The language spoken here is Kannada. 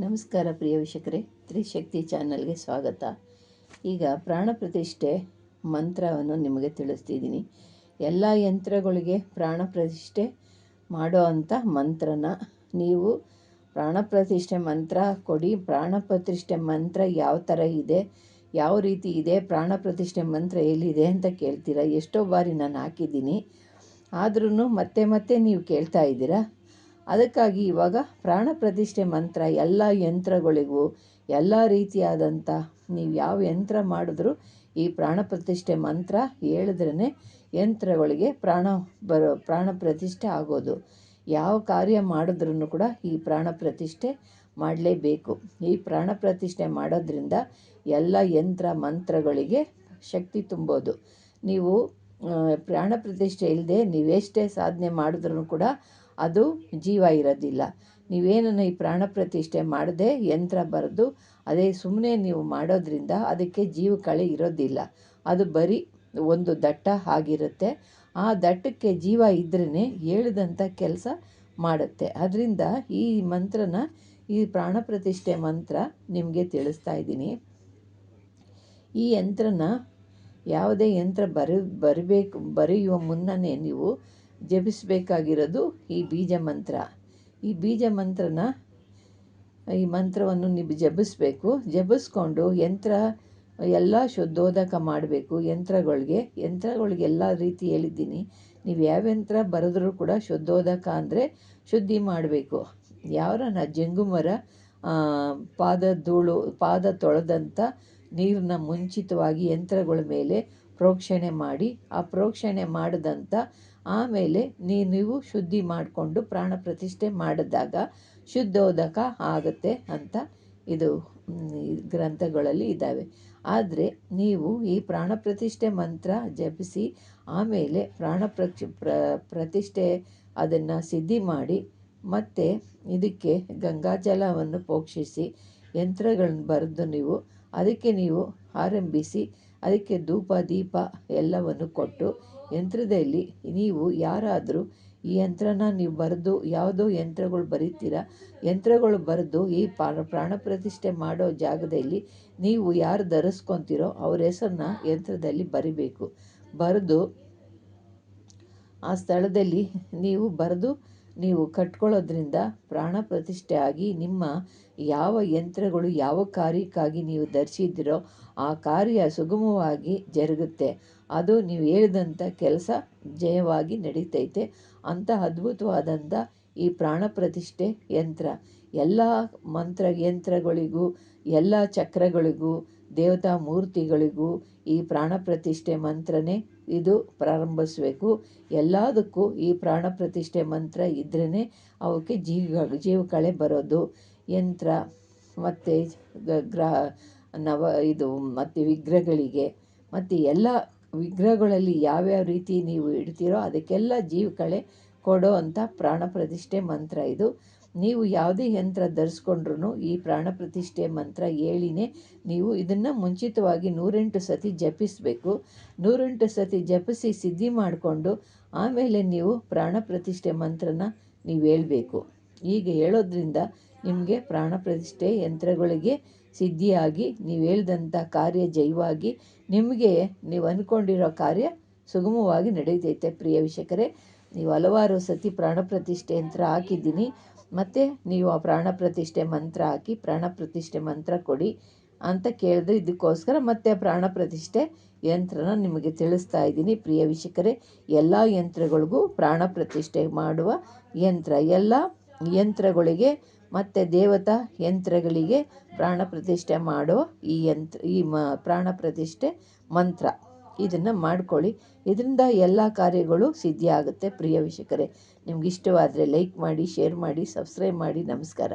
ನಮಸ್ಕಾರ ಪ್ರಿಯ ವೀಕ್ಷಕರೇ, ತ್ರಿಶಕ್ತಿ ಚಾನಲ್ಗೆ ಸ್ವಾಗತ. ಈಗ ಪ್ರಾಣ ಪ್ರತಿಷ್ಠೆ ಮಂತ್ರವನ್ನು ನಿಮಗೆ ತಿಳಿಸ್ತಿದ್ದೀನಿ. ಎಲ್ಲ ಯಂತ್ರಗಳಿಗೆ ಪ್ರಾಣ ಪ್ರತಿಷ್ಠೆ ಮಾಡೋ ಅಂಥ ಮಂತ್ರನ ನೀವು ಪ್ರಾಣ ಪ್ರತಿಷ್ಠೆ ಮಂತ್ರ ಕೊಡಿ. ಪ್ರಾಣ ಪ್ರತಿಷ್ಠೆ ಮಂತ್ರ ಯಾವ ಥರ ಇದೆ, ಯಾವ ರೀತಿ ಇದೆ, ಪ್ರಾಣ ಪ್ರತಿಷ್ಠೆ ಮಂತ್ರ ಎಲ್ಲಿದೆ ಅಂತ ಕೇಳ್ತೀರಾ. ಎಷ್ಟೋ ಬಾರಿ ನಾನು ಹಾಕಿದ್ದೀನಿ, ಆದ್ರೂ ಮತ್ತೆ ಮತ್ತೆ ನೀವು ಕೇಳ್ತಾ ಇದ್ದೀರಾ. ಅದಕ್ಕಾಗಿ ಇವಾಗ ಪ್ರಾಣ ಪ್ರತಿಷ್ಠೆ ಮಂತ್ರ ಎಲ್ಲ ಯಂತ್ರಗಳಿಗೂ ಎಲ್ಲ ರೀತಿಯಾದಂಥ ನೀವು ಯಾವ ಯಂತ್ರ ಮಾಡಿದ್ರೂ ಈ ಪ್ರಾಣ ಪ್ರತಿಷ್ಠೆ ಮಂತ್ರ ಹೇಳಿದ್ರೇ ಯಂತ್ರಗಳಿಗೆ ಪ್ರಾಣ ಪ್ರತಿಷ್ಠೆ ಆಗೋದು. ಯಾವ ಕಾರ್ಯ ಮಾಡಿದ್ರೂ ಕೂಡ ಈ ಪ್ರಾಣ ಪ್ರತಿಷ್ಠೆ ಮಾಡಲೇಬೇಕು. ಈ ಪ್ರಾಣ ಪ್ರತಿಷ್ಠೆ ಮಾಡೋದ್ರಿಂದ ಎಲ್ಲ ಯಂತ್ರ ಮಂತ್ರಗಳಿಗೆ ಶಕ್ತಿ ತುಂಬೋದು. ನೀವು ಪ್ರಾಣ ಪ್ರತಿಷ್ಠೆ ಇಲ್ಲದೆ ನೀವೆಷ್ಟೇ ಸಾಧನೆ ಮಾಡಿದ್ರೂ ಕೂಡ ಅದು ಜೀವ ಇರೋದಿಲ್ಲ. ನೀವೇನನ್ನು ಈ ಪ್ರಾಣ ಪ್ರತಿಷ್ಠೆ ಮಾಡದೆ ಯಂತ್ರ ಬರೆದು ಅದೇ ಸುಮ್ಮನೆ ನೀವು ಮಾಡೋದ್ರಿಂದ ಅದಕ್ಕೆ ಜೀವಕಳೆ ಇರೋದಿಲ್ಲ. ಅದು ಬರೀ ಒಂದು ದಟ್ಟ ಆಗಿರುತ್ತೆ. ಆ ದಟ್ಟಕ್ಕೆ ಜೀವ ಇದ್ರೇ ಹೇಳಿದಂಥ ಕೆಲಸ ಮಾಡುತ್ತೆ. ಅದರಿಂದ ಈ ಮಂತ್ರನ, ಈ ಪ್ರಾಣ ಪ್ರತಿಷ್ಠೆ ಮಂತ್ರ ನಿಮಗೆ ತಿಳಿಸ್ತಾ ಇದ್ದೀನಿ. ಈ ಯಂತ್ರನ ಯಾವುದೇ ಯಂತ್ರ ಬರೆಯುವ ಮುನ್ನನೇ ನೀವು ಜಪಿಸಬೇಕಾಗಿರೋದು ಈ ಬೀಜ ಮಂತ್ರ. ಈ ಬೀಜ ಮಂತ್ರನ, ಈ ಮಂತ್ರವನ್ನು ನೀವು ಜಪಿಸ್ಕೊಂಡು ಯಂತ್ರ ಎಲ್ಲ ಶುದ್ಧೋದಕ ಮಾಡಬೇಕು. ಯಂತ್ರಗಳಿಗೆ ಎಲ್ಲ ರೀತಿ ಹೇಳಿದ್ದೀನಿ. ನೀವು ಯಾವ ಯಂತ್ರ ಬರೆದ್ರೂ ಕೂಡ ಶುದ್ಧೋದಕ ಅಂದರೆ ಶುದ್ಧಿ ಮಾಡಬೇಕು. ಯಾರನ್ನ ಜಂಗುಮರ ಪಾದ ತೊಳೆದಂಥ ನೀರನ್ನ ಮುಂಚಿತವಾಗಿ ಯಂತ್ರಗಳ ಮೇಲೆ ಪ್ರೋಕ್ಷಣೆ ಮಾಡಿ, ಆ ಪ್ರೋಕ್ಷಣೆ ಮಾಡಿದಂಥ ಆಮೇಲೆ ನೀವು ಶುದ್ಧಿ ಮಾಡಿಕೊಂಡು ಪ್ರಾಣ ಪ್ರತಿಷ್ಠೆ ಮಾಡಿದಾಗ ಶುದ್ಧೋದಕ ಆಗುತ್ತೆ ಅಂತ ಇದು ಗ್ರಂಥಗಳಲ್ಲಿ ಇದ್ದಾವೆ. ಆದರೆ ನೀವು ಈ ಪ್ರಾಣ ಪ್ರತಿಷ್ಠೆ ಮಂತ್ರ ಜಪಿಸಿ ಆಮೇಲೆ ಪ್ರತಿಷ್ಠೆ ಅದನ್ನು ಸಿದ್ಧಿ ಮಾಡಿ ಮತ್ತು ಇದಕ್ಕೆ ಗಂಗಾಜಲವನ್ನು ಪ್ರೋಕ್ಷಿಸಿ ಯಂತ್ರಗಳನ್ನ ಬರೆದು ಅದಕ್ಕೆ ನೀವು ಆರಂಭಿಸಿ ಅದಕ್ಕೆ ಧೂಪ ದೀಪ ಎಲ್ಲವನ್ನು ಕೊಟ್ಟು ಯಂತ್ರದಲ್ಲಿ ನೀವು ಯಾರಾದರೂ ಈ ಯಂತ್ರನ ನೀವು ಬರೆದು ಯಾವುದೋ ಯಂತ್ರಗಳು ಬರೀತೀರ, ಯಂತ್ರಗಳು ಬರೆದು ಈ ಪ್ರಾಣ ಪ್ರತಿಷ್ಠೆ ಮಾಡೋ ಜಾಗದಲ್ಲಿ ನೀವು ಯಾರು ಧರಿಸ್ಕೊತೀರೋ ಅವ್ರ ಹೆಸರನ್ನ ಯಂತ್ರದಲ್ಲಿ ಬರಿಬೇಕು. ಬರೆದು ಆ ಸ್ಥಳದಲ್ಲಿ ನೀವು ಕಟ್ಕೊಳ್ಳೋದ್ರಿಂದ ಪ್ರಾಣ ಪ್ರತಿಷ್ಠೆ ಆಗಿ ನಿಮ್ಮ ಯಾವ ಯಂತ್ರಗಳು ಯಾವ ಕಾರ್ಯಕ್ಕಾಗಿ ನೀವು ಧರಿಸಿದ್ದೀರೋ ಆ ಕಾರ್ಯ ಸುಗಮವಾಗಿ ಜರುಗುತ್ತೆ. ಅದು ನೀವು ಹೇಳಿದಂಥ ಕೆಲಸ ಜಯವಾಗಿ ನಡೀತೈತೆ. ಅಂಥ ಅದ್ಭುತವಾದಂಥ ಈ ಪ್ರಾಣ ಪ್ರತಿಷ್ಠೆ ಯಂತ್ರ ಎಲ್ಲ ಯಂತ್ರಗಳಿಗೂ ಎಲ್ಲ ಚಕ್ರಗಳಿಗೂ ದೇವತಾ ಮೂರ್ತಿಗಳಿಗೂ ಈ ಪ್ರಾಣ ಪ್ರತಿಷ್ಠೆ ಮಂತ್ರನೇ ಇದು ಪ್ರಾರಂಭಿಸಬೇಕು. ಎಲ್ಲದಕ್ಕೂ ಈ ಪ್ರಾಣ ಪ್ರತಿಷ್ಠೆ ಮಂತ್ರ ಇದ್ರೇ ಅವಕ್ಕೆ ಜೀವಕಳೆ ಬರೋದು. ಯಂತ್ರ ಮತ್ತು ಮತ್ತು ವಿಗ್ರಹಗಳಿಗೆ ಮತ್ತು ಎಲ್ಲ ವಿಗ್ರಹಗಳಲ್ಲಿ ಯಾವ್ಯಾವ ರೀತಿ ನೀವು ಇಡ್ತೀರೋ ಅದಕ್ಕೆಲ್ಲ ಜೀವಕಳೆ ಕೊಡೋ ಅಂಥ ಪ್ರಾಣ ಪ್ರತಿಷ್ಠೆ ಮಂತ್ರ ಇದು. ನೀವು ಯಾವುದೇ ಯಂತ್ರ ಧರಿಸ್ಕೊಂಡ್ರೂ ಈ ಪ್ರಾಣ ಪ್ರತಿಷ್ಠೆ ಮಂತ್ರ ಹೇಳಿನೇ ನೀವು ಇದನ್ನು ಮುಂಚಿತವಾಗಿ 108 ಸತಿ ಜಪಿಸಬೇಕು. 108 ಸತಿ ಜಪಿಸಿ ಸಿದ್ಧಿ ಮಾಡಿಕೊಂಡು ಆಮೇಲೆ ನೀವು ಪ್ರಾಣ ಪ್ರತಿಷ್ಠೆ ಮಂತ್ರನ ನೀವು ಹೇಳಬೇಕು. ಹೀಗೆ ಹೇಳೋದ್ರಿಂದ ನಿಮಗೆ ಪ್ರಾಣ ಪ್ರತಿಷ್ಠೆ ಯಂತ್ರಗಳಿಗೆ ಸಿದ್ಧಿಯಾಗಿ ನೀವು ಹೇಳಿದಂಥ ಕಾರ್ಯ ಜಯವಾಗಿ ನಿಮಗೆ ನೀವು ಅಂದ್ಕೊಂಡಿರೋ ಕಾರ್ಯ ಸುಗಮವಾಗಿ ನಡೀತೈತೆ. ಪ್ರಿಯ ವೀಕ್ಷಕರೇ, ನೀವು ಹಲವಾರು ಸತಿ ಪ್ರಾಣ ಪ್ರತಿಷ್ಠೆ ಯಂತ್ರ ಹಾಕಿದ್ದೀನಿ. ಮತ್ತು ನೀವು ಆ ಪ್ರಾಣ ಪ್ರತಿಷ್ಠೆ ಮಂತ್ರ ಹಾಕಿ ಪ್ರಾಣ ಪ್ರತಿಷ್ಠೆ ಮಂತ್ರ ಕೊಡಿ ಅಂತ ಕೇಳಿದ್ರೆ ಇದಕ್ಕೋಸ್ಕರ ಮತ್ತೆ ಪ್ರಾಣ ಪ್ರತಿಷ್ಠೆ ಯಂತ್ರನ ನಿಮಗೆ ತಿಳಿಸ್ತಾ ಇದ್ದೀನಿ. ಪ್ರಿಯ ವೀಕ್ಷಕರೇ, ಎಲ್ಲ ಯಂತ್ರಗಳಿಗೂ ಪ್ರಾಣ ಪ್ರತಿಷ್ಠೆ ಮಾಡುವ ಯಂತ್ರ, ಎಲ್ಲ ಯಂತ್ರಗಳಿಗೆ ಮತ್ತು ದೇವತಾ ಯಂತ್ರಗಳಿಗೆ ಪ್ರಾಣ ಪ್ರತಿಷ್ಠೆ ಮಾಡೋ ಈ ಪ್ರಾಣ ಪ್ರತಿಷ್ಠೆ ಮಂತ್ರ ಇದನ್ನು ಮಾಡ್ಕೊಳ್ಳಿ. ಇದರಿಂದ ಎಲ್ಲ ಕಾರ್ಯಗಳು ಸಿದ್ಧಿ ಆಗುತ್ತೆ. ಪ್ರಿಯ ವೀಕ್ಷಕರೇ, ನಿಮ್ಗೆ ಇಷ್ಟವಾದರೆ ಲೈಕ್ ಮಾಡಿ, ಶೇರ್ ಮಾಡಿ, ಸಬ್ಸ್ಕ್ರೈಬ್ ಮಾಡಿ. ನಮಸ್ಕಾರ.